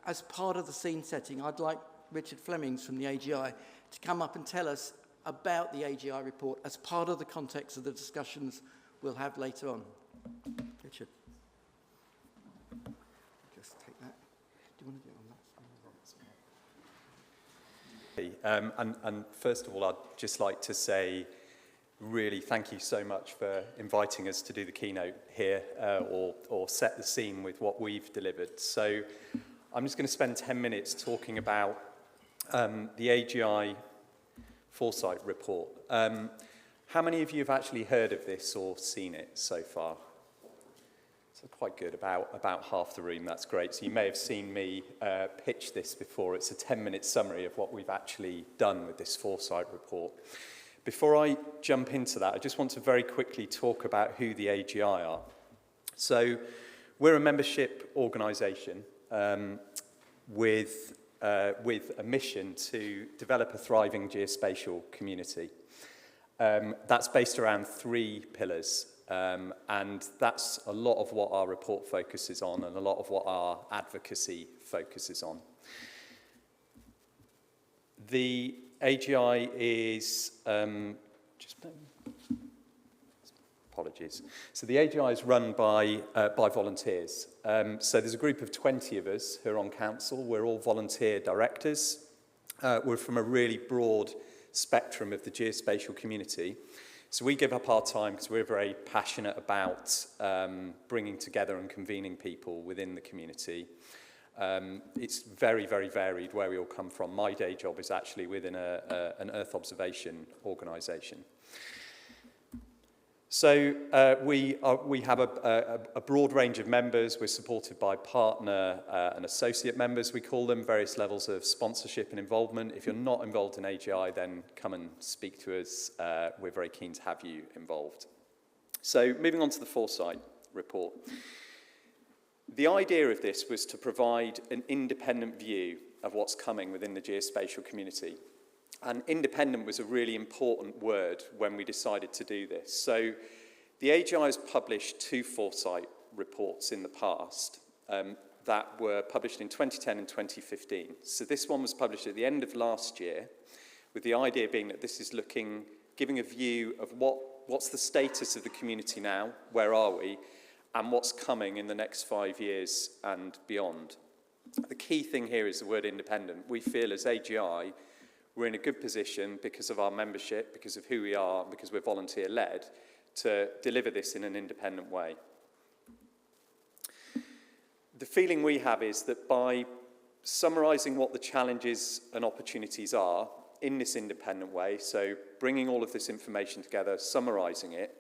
as part of the scene setting, I'd like Richard Flemmings from the AGI to come up and tell us about the AGI report as part of the context of the discussions we'll have later on. Richard. Just take that. Do you want to do it on that? And first of all, I'd just like to say really thank you so much for inviting us to do the keynote here or set the scene with what we've delivered. So I'm just going to spend 10 minutes talking about the AGI Foresight report. How many of you have actually heard of this or seen it so far? So quite good, about half the room, that's great. So you may have seen me pitch this before. It's a 10-minute summary of what we've actually done with this Foresight report. Before I jump into that, I just want to very quickly talk about who the AGI are. So we're a membership organisation with a mission to develop a thriving geospatial community. That's based around 3 pillars, and that's a lot of what our report focuses on and a lot of what our advocacy focuses on. The AGI is, apologies. So the AGI is run by volunteers. So there's a group of 20 of us who are on council. We're all volunteer directors. We're from a really broad spectrum of the geospatial community. So we give up our time because we're very passionate about bringing together and convening people within the community. It's very, very varied where we all come from. My day job is actually within an Earth observation organisation. So we have a broad range of members. We're supported by partner and associate members, we call them, various levels of sponsorship and involvement. If you're not involved in AGI, then come and speak to us. We're very keen to have you involved. So moving on to the Foresight report. The idea of this was to provide an independent view of what's coming within the geospatial community. And independent was a really important word when we decided to do this. So the AGI has published 2 Foresight reports in the past that were published in 2010 and 2015. So this one was published at the end of last year, with the idea being that this is giving a view of what's the status of the community now, where are we, and what's coming in the next 5 years and beyond. The key thing here is the word independent. We feel as AGI, we're in a good position because of our membership, because of who we are, because we're volunteer-led, to deliver this in an independent way. The feeling we have is that by summarising what the challenges and opportunities are in this independent way, so bringing all of this information together, summarising it,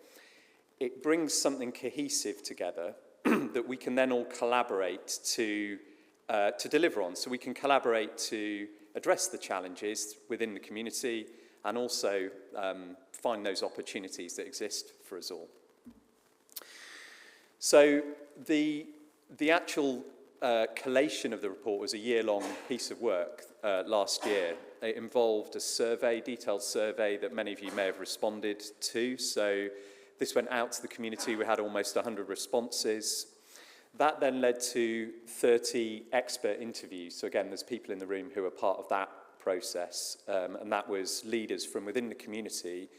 it brings something cohesive together that we can then all collaborate to deliver on. So we can collaborate to address the challenges within the community and also find those opportunities that exist for us all. So the actual collation of the report was a year-long piece of work last year. It involved a survey, detailed survey that many of you may have responded to. So this went out to the community. We had almost 100 responses. That then led to 30 expert interviews. So again, there's people in the room who are part of that process. And that was leaders from within the community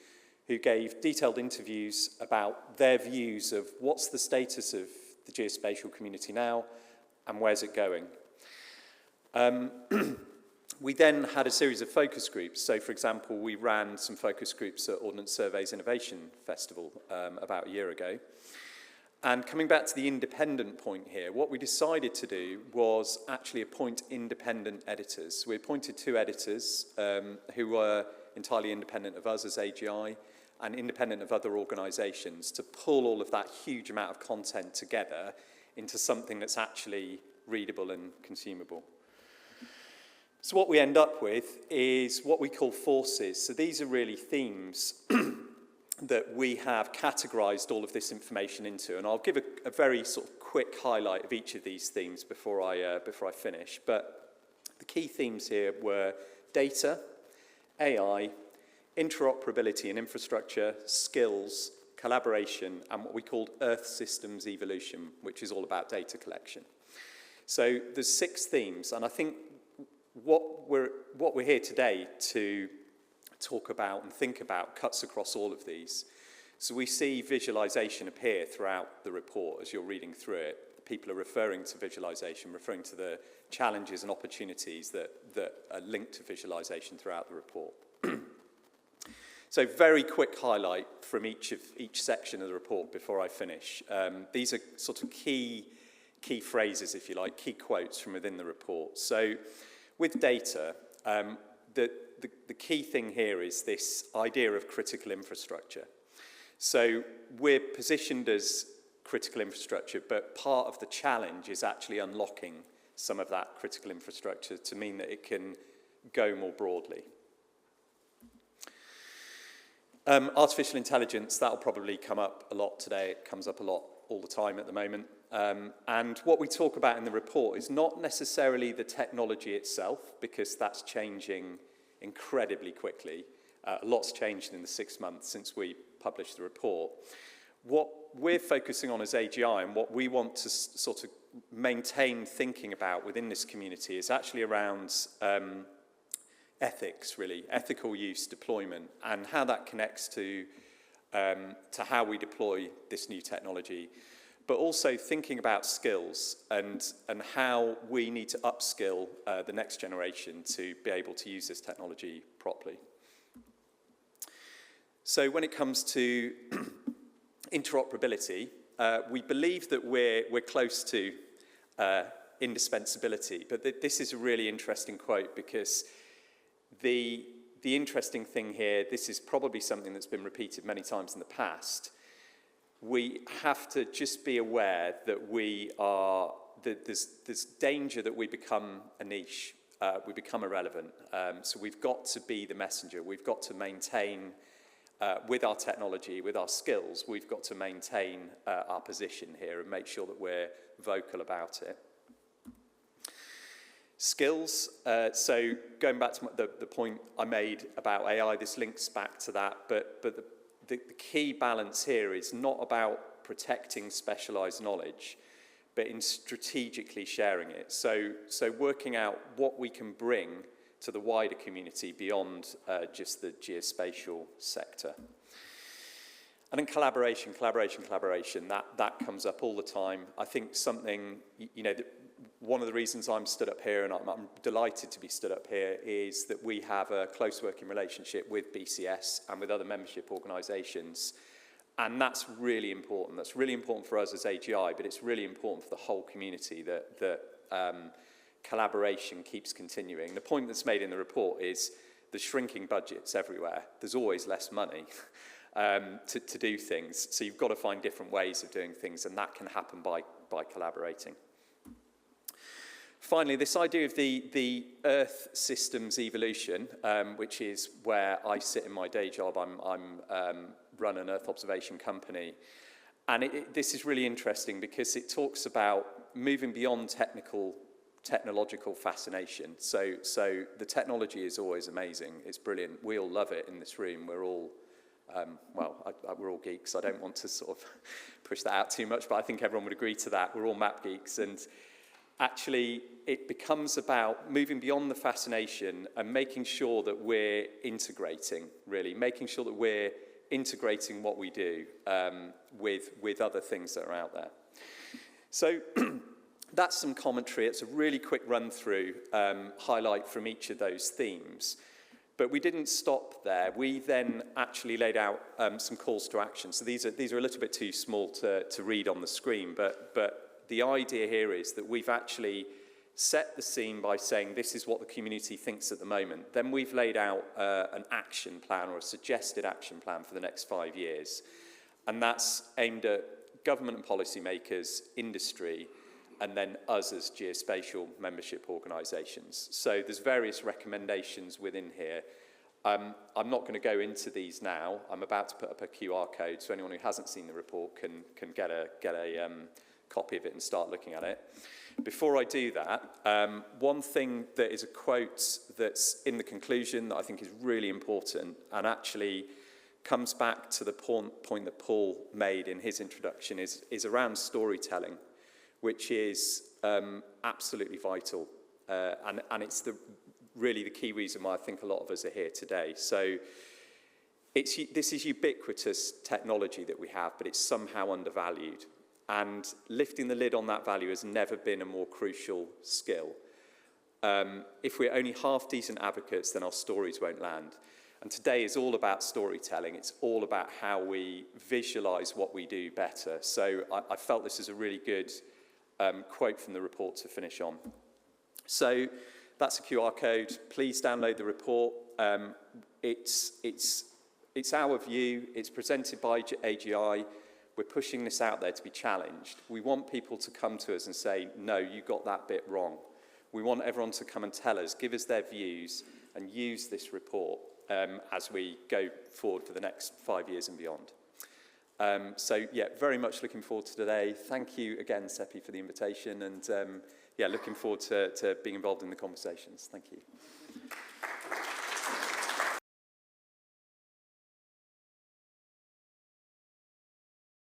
who gave detailed interviews about their views of what's the status of the geospatial community now and where's it going. We then had a series of focus groups. So, for example, we ran some focus groups at Ordnance Survey's Innovation Festival about a year ago. And coming back to the independent point here, what we decided to do was actually appoint independent editors. We appointed 2 editors who were entirely independent of us as AGI and independent of other organisations to pull all of that huge amount of content together into something that's actually readable and consumable. So what we end up with is what we call forces. So these are really themes that we have categorised all of this information into. And I'll give a very sort of quick highlight of each of these themes before I finish. But the key themes here were data, AI, interoperability and infrastructure, skills, collaboration, and what we called Earth Systems Evolution, which is all about data collection. So there's 6 themes, and I think what we're here today to talk about and think about cuts across all of these. So we see visualization appear throughout the report as you're reading through it. People are referring to visualization, referring to the challenges and opportunities that are linked to visualization throughout the report. So very quick highlight from each section of the report before I finish. These are sort of key phrases, if you like, key quotes from within the report. So with data, the key thing here is this idea of critical infrastructure. So we're positioned as critical infrastructure, but part of the challenge is actually unlocking some of that critical infrastructure to mean that it can go more broadly. Artificial intelligence, that'll probably come up a lot today. It comes up a lot all the time at the moment. And what we talk about in the report is not necessarily the technology itself, because that's changing incredibly quickly. A lot's changed in the 6 months since we published the report. What we're focusing on as AGI and what we want to sort of maintain thinking about within this community is actually around ethics, really, ethical use, deployment, and how that connects to how we deploy this new technology, but also thinking about skills and how we need to upskill the next generation to be able to use this technology properly. So when it comes to interoperability, we believe that we're close to indispensability, but this is a really interesting quote, because the interesting thing here, this is probably something that's been repeated many times in the past. We have to just be aware that there's danger that we become a niche, we become irrelevant. So we've got to be the messenger. We've got to maintain, with our technology, with our skills, we've got to maintain our position here and make sure that we're vocal about it. Skills, so going back to the point I made about AI, this links back to that, but the key balance here is not about protecting specialised knowledge, but in strategically sharing it. So working out what we can bring to the wider community beyond just the geospatial sector. And then collaboration, that comes up all the time. I think something, one of the reasons I'm stood up here, and I'm delighted to be stood up here, is that we have a close working relationship with BCS and with other membership organisations. And that's really important. That's really important for us as AGI, but it's really important for the whole community that collaboration keeps continuing. The point that's made in the report is the shrinking budgets everywhere. There's always less money to do things. So you've got to find different ways of doing things, and that can happen by collaborating. Finally, this idea of the Earth systems evolution, which is where I sit in my day job. I'm run an Earth observation company. And this is really interesting because it talks about moving beyond technological fascination. So the technology is always amazing. It's brilliant. We all love it in this room. We're all, we're all geeks. I don't want to sort of push that out too much, but I think everyone would agree to that. We're all map geeks. And actually, it becomes about moving beyond the fascination and making sure that we're integrating, really, making sure that we're integrating what we do with other things that are out there. So that's some commentary. It's a really quick run-through, highlight from each of those themes. But we didn't stop there. We then actually laid out some calls to action. So these are a little bit too small to read on the screen, but the idea here is that we've actually set the scene by saying this is what the community thinks at the moment. Then we've laid out an action plan or a suggested action plan for the next 5 years. And that's aimed at government and policymakers, industry, and then us as geospatial membership organisations. So there's various recommendations within here. I'm not going to go into these now. I'm about to put up a QR code so anyone who hasn't seen the report can get a copy of it and start looking at it. Before I do that, one thing that is a quote that's in the conclusion that I think is really important and actually comes back to the point that Paul made in his introduction is around storytelling, which is absolutely vital. And it's really the key reason why I think a lot of us are here today. So this is ubiquitous technology that we have, but it's somehow undervalued. And lifting the lid on that value has never been a more crucial skill. If we're only half-decent advocates, then our stories won't land. And today is all about storytelling. It's all about how we visualise what we do better. So I felt this is a really good quote from the report to finish on. So that's a QR code. Please download the report. It's our view. It's presented by AGI. We're pushing this out there to be challenged. We want people to come to us and say, no, you got that bit wrong. We want everyone to come and tell us, give us their views, and use this report as we go forward for the next 5 years and beyond. So, yeah, very much looking forward to today. Thank you again, Seppi, for the invitation, and yeah, looking forward to being involved in the conversations. Thank you.